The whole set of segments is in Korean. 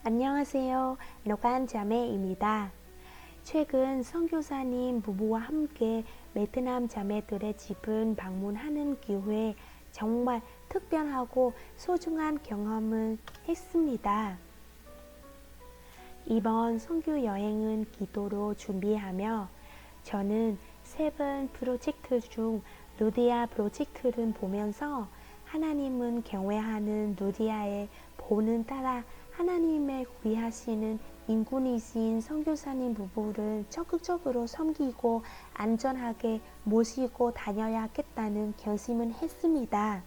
안녕하세요. 노간 자매입니다. 최근 선교사님 부부와 함께 베트남 자매들의 집을 방문하는 기회에 정말 특별하고 소중한 경험을 했습니다. 이번 선교 여행은 기도로 준비하며 저는 3번 프로젝트 중 루디아 프로젝트를 보면서 하나님은 경외하는 루디아의 본을 따라 하나님의 귀하시는 인군이신 선교사님 부부를 적극적으로 섬기고 안전하게 모시고 다녀야겠다는 결심을 했습니다.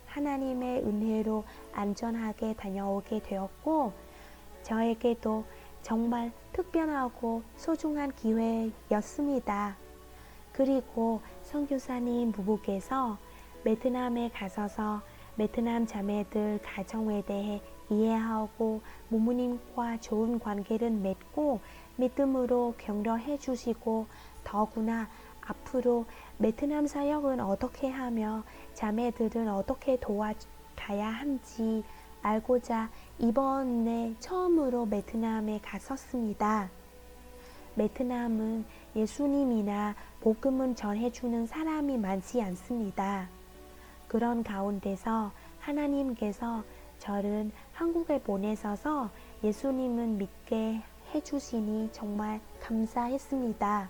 하나님의 은혜로 안전하게 다녀오게 되었고 저에게도 정말 특별하고 소중한 기회였습니다. 그리고 선교사님 부부께서 베트남에 가셔서 베트남 자매들 가정에 대해 이해하고 부모님과 좋은 관계를 맺고 믿음으로 격려해 주시고 더구나 앞으로 베트남 사역은 어떻게 하며 자매들은 어떻게 도와가야 한지 알고자 이번에 처음으로 베트남에 갔었습니다. 베트남은 예수님이나 복음을 전해주는 사람이 많지 않습니다. 그런 가운데서 하나님께서 저를 한국에 보내셔서 예수님을 믿게 해주시니 정말 감사했습니다.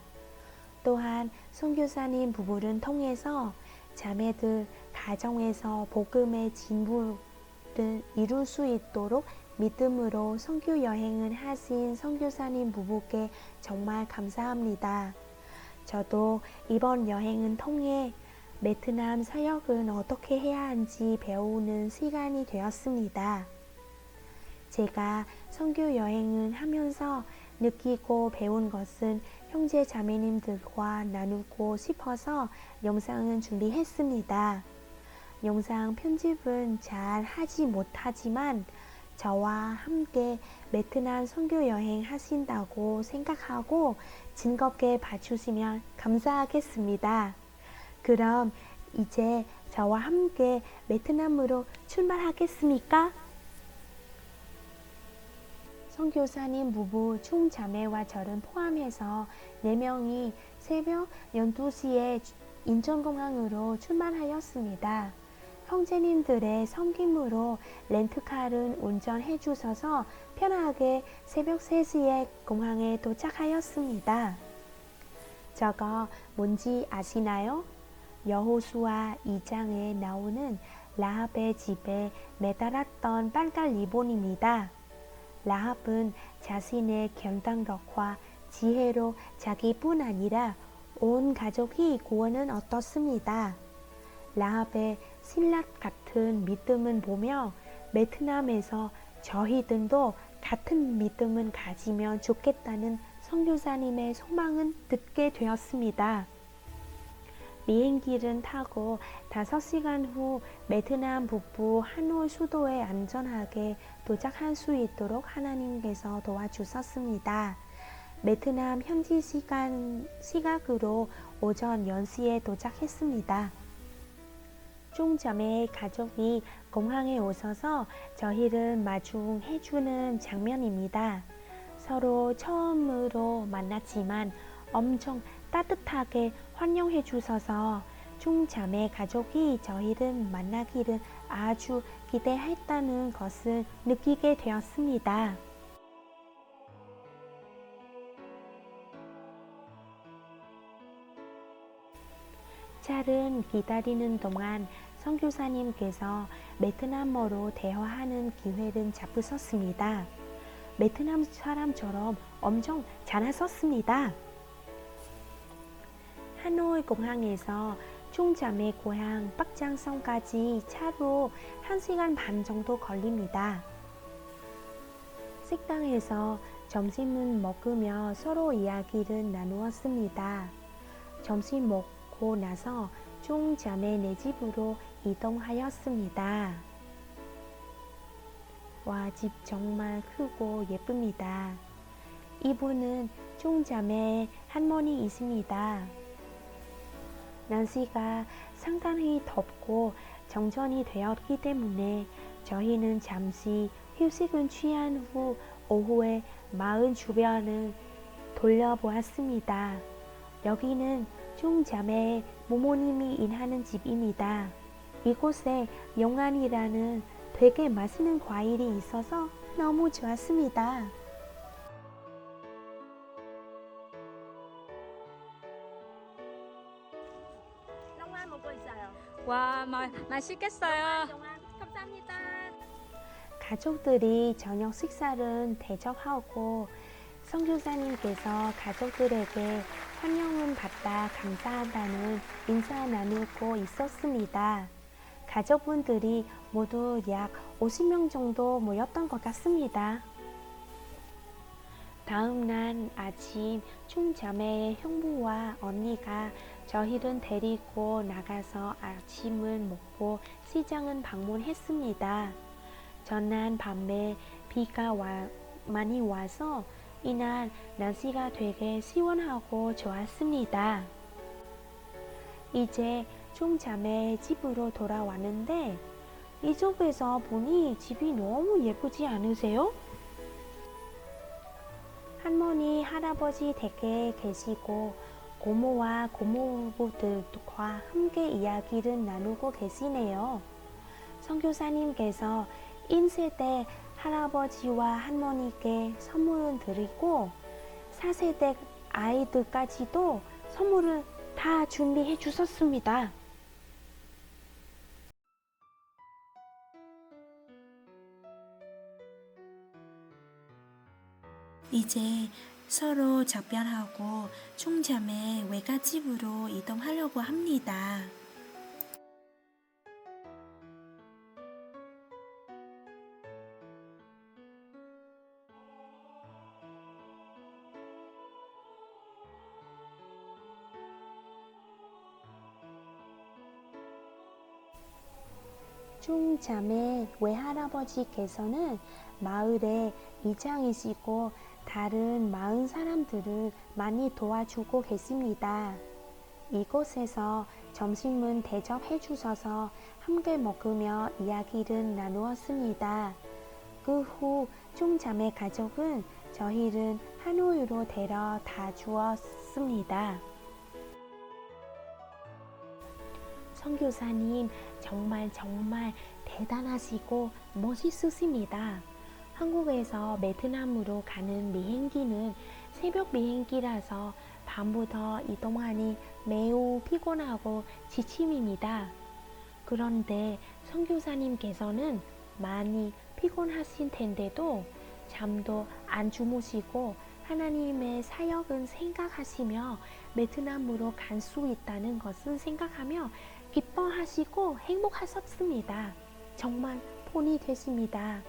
또한 선교사님 부부를 통해서 자매들 가정에서 복음의 진부를 이룰 수 있도록 믿음으로 선교 여행을 하신 선교사님 부부께 정말 감사합니다. 저도 이번 여행을 통해 베트남 사역은 어떻게 해야 하는지 배우는 시간이 되었습니다. 제가 선교 여행을 하면서 느끼고 배운 것은 형제 자매님들과 나누고 싶어서 영상을 준비했습니다. 영상 편집은 잘 하지 못하지만 저와 함께 베트남 선교 여행 하신다고 생각하고 즐겁게 봐주시면 감사하겠습니다. 그럼 이제 저와 함께 베트남으로 출발하겠습니까? 선교사님 부부 총 자매와 저를 포함해서 4명이 새벽 12시에 인천공항으로 출발하였습니다. 형제님들의 섬김으로 렌트카를 운전해 주셔서 편하게 새벽 3시에 공항에 도착하였습니다. 저거 뭔지 아시나요? 여호수아 2장에 나오는 라합의 집에 매달았던 빨간 리본입니다. 라합은 자신의 결단력과 지혜로 자기뿐 아니라 온 가족이 구원을 얻었습니다. 라합의 신라 같은 믿음을 보며 베트남에서 저희들도 같은 믿음을 가지면 좋겠다는 선교사님의 소망을 듣게 되었습니다. 비행기를 타고 5시간 후 베트남 북부 하노이 수도에 안전하게 도착할 수 있도록 하나님께서 도와주셨습니다. 베트남 현지 시각으로 오전 10시에 도착했습니다. 총자매의 가족이 공항에 오셔서 저희를 마중해주는 장면입니다. 서로 처음으로 만났지만 엄청 따뜻하게 환영해 주셔서 총자매 가족이 저희를 만나기를 아주 기대했다는 것을 느끼게 되었습니다. 차를 기다리는 동안 선교사님께서 베트남어로 대화하는 기회를 잡으셨습니다. 베트남 사람처럼 엄청 잘하셨습니다. 하노이 공항에서 총자매 고향 빡장성까지 차로 1시간 반 정도 걸립니다. 식당에서 점심을 먹으며 서로 이야기를 나누었습니다. 점심 먹고 나서 총자매네 집으로 이동하였습니다. 와, 집 정말 크고 예쁩니다. 이분은 총자매의 할머니이십니다. 날씨가 상당히 덥고 정전이 되었기 때문에 저희는 잠시 휴식은 취한 후 오후에 마을 주변을 돌려보았습니다. 여기는 중자매의 부모님이 일하는 집입니다. 이곳에 영안이라는 되게 맛있는 과일이 있어서 너무 좋았습니다. 영화 먹고 있어요. 와, 맛있겠어요. 영화 감사합니다. 가족들이 저녁 식사를 대접하고 선교사님께서 가족들에게 환영은 받다 감사하다는 인사 나누고 있었습니다. 가족분들이 모두 약 50명 정도 모였던 것 같습니다. 다음 날 아침 중자매의 형부와 언니가 저희를 데리고 나가서 아침을 먹고 시장을 방문했습니다. 전날 밤에 비가 많이 와서 이날 날씨가 되게 시원하고 좋았습니다. 이제 중자매 집으로 돌아왔는데 이쪽에서 보니 집이 너무 예쁘지 않으세요? 할머니, 할아버지 댁에 계시고 고모와 고모부들과 함께 이야기를 나누고 계시네요. 선교사님께서 인세대 할아버지와 할머니께 선물을 드리고 4세대 아이들까지도 선물을 다 준비해 주셨습니다. 이제 서로 작별하고 총자매 외갓집으로 이동하려고 합니다. 중자매 외할아버지께서는 마을의 이장이시고 다른 마을 사람들을 많이 도와주고 계십니다. 이곳에서 점심은 대접해 주셔서 함께 먹으며 이야기를 나누었습니다. 그 후 중자매 가족은 저희를 하노이로 데려다 주었습니다. 선교사님 정말 대단하시고 멋있으십니다. 한국에서 베트남으로 가는 비행기는 새벽 비행기라서 밤부터 이동하니 매우 피곤하고 지침입니다. 그런데 선교사님께서는 많이 피곤하신 텐데도 잠도 안 주무시고 하나님의 사역은 생각하시며 베트남으로 갈 수 있다는 것을 생각하며 기뻐하시고 행복하셨습니다. 정말 본이 되십니다.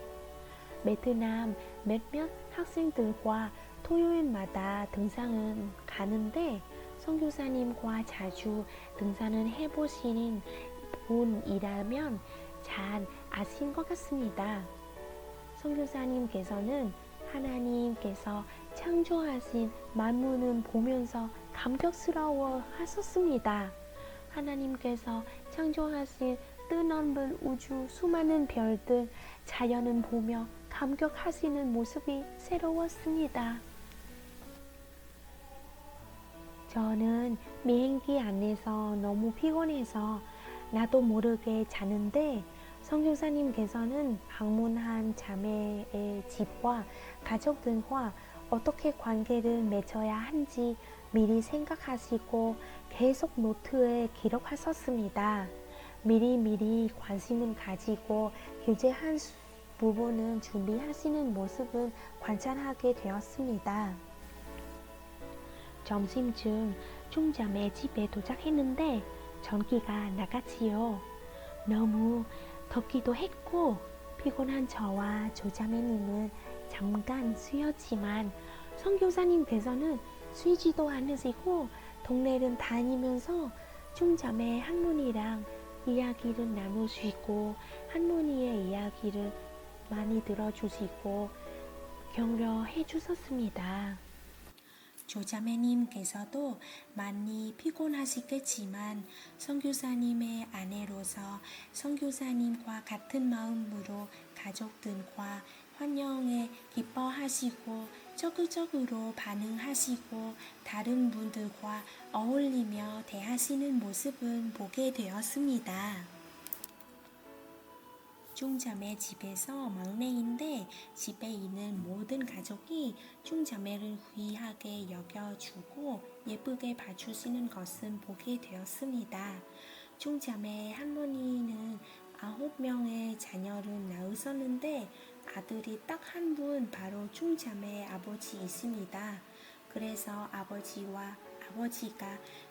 베트남 몇몇 학생들과 토요일마다 등산을 가는데 선교사님과 자주 등산을 해보시는 분이라면 잘 아신 것 같습니다. 선교사님께서는 하나님께서 창조하신 만물을 보면서 감격스러워 하셨습니다. 하나님께서 창조하신 뜨넓은 우주 수많은 별들 자연을 보며 감격하시는 모습이 새로웠습니다. 저는 비행기 안에서 너무 피곤해서 나도 모르게 자는데 선교사님께서는 방문한 자매의 집과 가족들과 어떻게 관계를 맺어야 한지 미리 생각하시고 계속 노트에 기록하셨습니다. 미리 관심을 가지고 교제한 부분은 준비하시는 모습을 관찰하게 되었습니다. 점심쯤 중자매 집에 도착했는데 전기가 나갔지요. 너무 덥기도 했고 피곤한 저와 조자매님은 잠깐 쉬었지만 선교사님께서는 쉬지도 않으시고 동네를 다니면서 중자매 할머니랑 이야기를 나누시고 할머니의 이야기를 많이 들어주시고 격려해 주셨습니다. 조자매님께서도 많이 피곤하시겠지만 선교사님의 아내로서 선교사님과 같은 마음으로 가족들과 환영에 기뻐하시고 적극적으로 반응하시고 다른 분들과 어울리며 대하시는 모습은 보게 되었습니다. 중자매 집에서 막내인데 집에 있는 모든 가족이 중자매를 귀하게 여겨주고 예쁘게 봐주시는 것은 보게 되었습니다. 중자매 할머니는 9명의 자녀를 낳으셨는데 아들이 딱 한 분 바로 중자매 아버지이십니다. 그래서 아버지가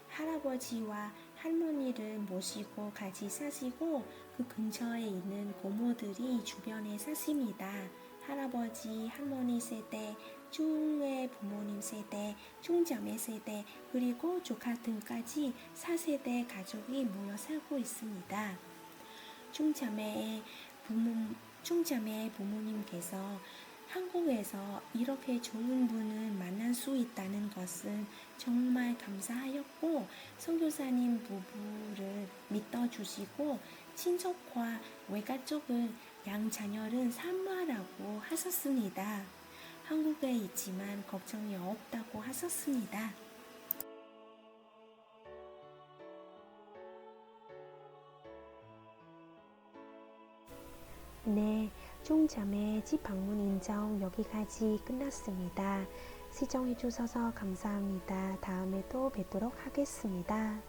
할아버지와 할머니를 모시고 같이 사시고 그 근처에 있는 고모들이 주변에 사십니다. 할아버지, 할머니 세대, 중의 부모님 세대, 중자매 세대, 그리고 조카 등까지 4세대 가족이 모여 살고 있습니다. 중자매의 부모님께서 한국에서 이렇게 좋은 분을 만날 수 있다는 것은 정말 감사하였고 선교사님 부부를 믿어주시고 친척과 외가족을 양자녀를 사모하라고 하셨습니다. 한국에 있지만 걱정이 없다고 하셨습니다. 네, 중자매 집 방문 인정 여기까지 끝났습니다. 시청해 주셔서 감사합니다. 다음에 또 뵙도록 하겠습니다.